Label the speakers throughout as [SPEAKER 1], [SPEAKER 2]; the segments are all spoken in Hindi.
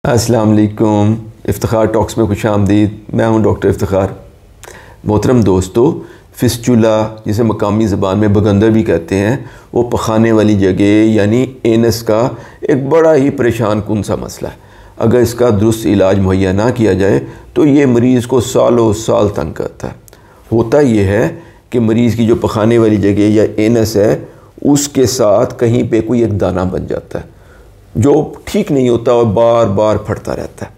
[SPEAKER 1] अस्सलाम वालेकुम। इफ्तिखार टॉक्स में खुश आमदीद। मैं हूं डॉक्टर इफ्तिखार। मोहतरम दोस्तों, फिस्चुला जिसे मकामी ज़बान में बगंदर भी कहते हैं, वो पखाने वाली जगह यानी एनस का एक बड़ा ही परेशान कुन सा मसला है। अगर इसका दुरुस्त इलाज मुहैया ना किया जाए तो ये मरीज़ को सालों साल तंग करता है। होता ये है कि मरीज़ की जो पखाने वाली जगह या एनस है उसके साथ कहीं पे कोई एक दाना बन जाता है जो ठीक नहीं होता और बार बार फटता रहता है।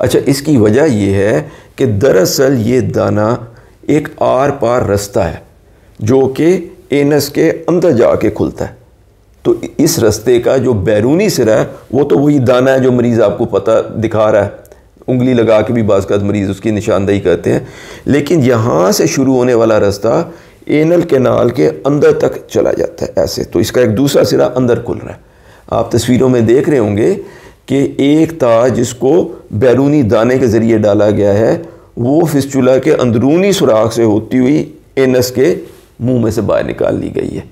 [SPEAKER 1] अच्छा, इसकी वजह यह है कि दरअसल ये दाना एक आर पार रास्ता है जो कि एनस के अंदर जाके खुलता है। तो इस रास्ते का जो बैरूनी सिरा है वो तो वही दाना है जो मरीज़ आपको पता दिखा रहा है। उंगली लगा के भी बाज़ का मरीज़ उसकी निशानदेही करते हैं, लेकिन यहाँ से शुरू होने वाला रास्ता एनल कैनाल के अंदर तक चला जाता है ऐसे। तो इसका एक दूसरा सिरा अंदर खुल रहा है। आप तस्वीरों में देख रहे होंगे कि एक तार जिसको बैरूनी दाने के ज़रिए डाला गया है वो फिस्चुला के अंदरूनी सुराख से होती हुई एनस के मुंह में से बाहर निकाल ली गई है।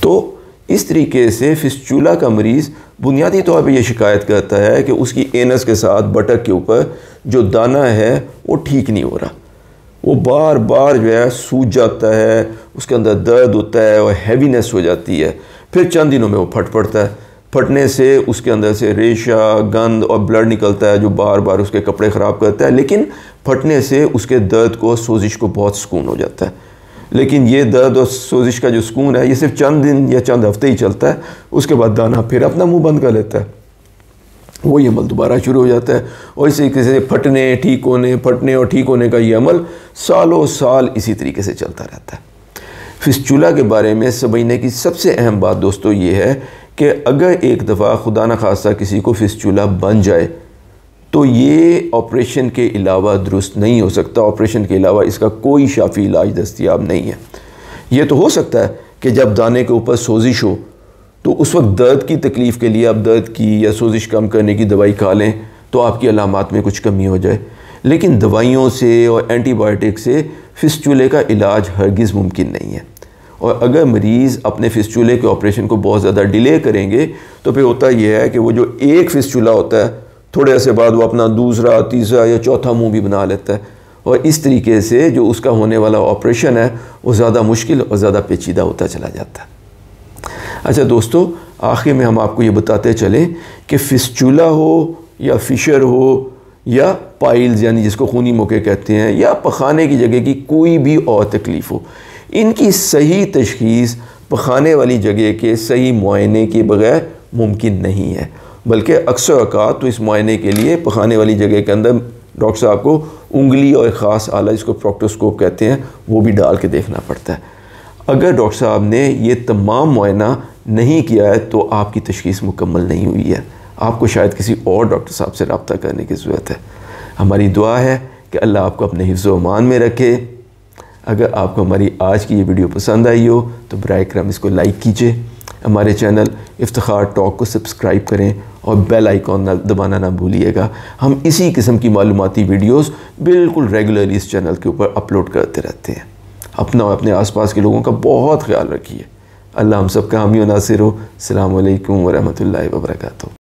[SPEAKER 1] तो इस तरीके से फिस्चुला का मरीज़ बुनियादी तौर पर यह शिकायत करता है कि उसकी एनस के साथ बटक के ऊपर जो दाना है वो ठीक नहीं हो रहा। वो बार बार जो है सूज जाता है, उसके अंदर दर्द होता है और हैवीनेस हो जाती है। फिर चंद दिनों में वो फट पड़ता है। फटने से उसके अंदर से रेशा, गंद और ब्लड निकलता है जो बार बार उसके कपड़े ख़राब करता है। लेकिन फटने से उसके दर्द को, सोजिश को बहुत सुकून हो जाता है। लेकिन ये दर्द और सोजिश का जो सुकून है ये सिर्फ चंद दिन या चंद हफ्ते ही चलता है। उसके बाद दाना फिर अपना मुंह बंद कर लेता है, वही अमल दोबारा शुरू हो जाता है। और इसी तरीके से फटने ठीक होने, फटने और ठीक होने का ये अमल सालों साल इसी तरीके से चलता रहता है। फिस्चुला के बारे में समझने की सबसे अहम बात दोस्तों ये है कि अगर एक दफ़ा खुदा न खास्ता किसी को फिस्चुला बन जाए तो ये ऑपरेशन के अलावा दुरुस्त नहीं हो सकता। ऑपरेशन के अलावा इसका कोई शाफी इलाज दस्तयाब नहीं है। ये तो हो सकता है कि जब दाने के ऊपर सोजिश हो तो उस वक्त दर्द की तकलीफ़ के लिए आप दर्द की या सोजिश कम करने की दवाई खा लें तो आपकी अलामात में कुछ कमी हो जाए। लेकिन दवाइयों से और एंटीबायोटिक से फिस्चुले का इलाज हरगिज़ मुमकिन नहीं है। और अगर मरीज़ अपने फिस्चुले के ऑपरेशन को बहुत ज़्यादा डिले करेंगे तो फिर होता यह है कि वो जो एक फिस्चुला होता है थोड़े अर्से बाद वो अपना दूसरा, तीसरा या चौथा मुंह भी बना लेता है। और इस तरीके से जो उसका होने वाला ऑपरेशन है वो ज़्यादा मुश्किल और ज़्यादा पेचीदा होता चला जाता है। अच्छा दोस्तों, आखिर में हम आपको ये बताते चलें कि फिस्चुला हो या फिशर हो या पाइल्स यानी जिसको खूनी मोके कहते हैं या पखाने की जगह की कोई भी और तकलीफ़ हो, इनकी सही तशख़ीस पखाने वाली जगह के सही मुआयने के बगैर मुमकिन नहीं है। बल्कि अक्सर औक़ात तो इस मुआयने के लिए पखाने वाली जगह के अंदर डॉक्टर साहब को उंगली और ख़ास आला जिसको प्रोक्टोस्कोप कहते हैं वो भी डाल के देखना पड़ता है। अगर डॉक्टर साहब ने ये तमाम मुआयना नहीं किया है तो आपकी तशख़ीस मुकम्मल नहीं हुई है। आपको शायद किसी और डॉक्टर साहब से रब्ता करने की ज़रूरत है। हमारी दुआ है कि अल्लाह आपको अपने हिफ्ज़ व अमान में रखे। अगर आपको हमारी आज की ये वीडियो पसंद आई हो तो बराए करम इसको लाइक कीजिए, हमारे चैनल इफ्तिखार टॉक को सब्सक्राइब करें और बेल आइकॉन दबाना ना भूलिएगा। हम इसी किस्म की मालूमाती वीडियोस बिल्कुल रेगुलरली इस चैनल के ऊपर अपलोड करते रहते हैं। अपना और अपने आसपास के लोगों का बहुत ख्याल रखिए। अल्लाह हम सब का हामी व नासिर हो। अस्सलामु अलैकुम व रहमतुल्लाहि व बरकातुहू।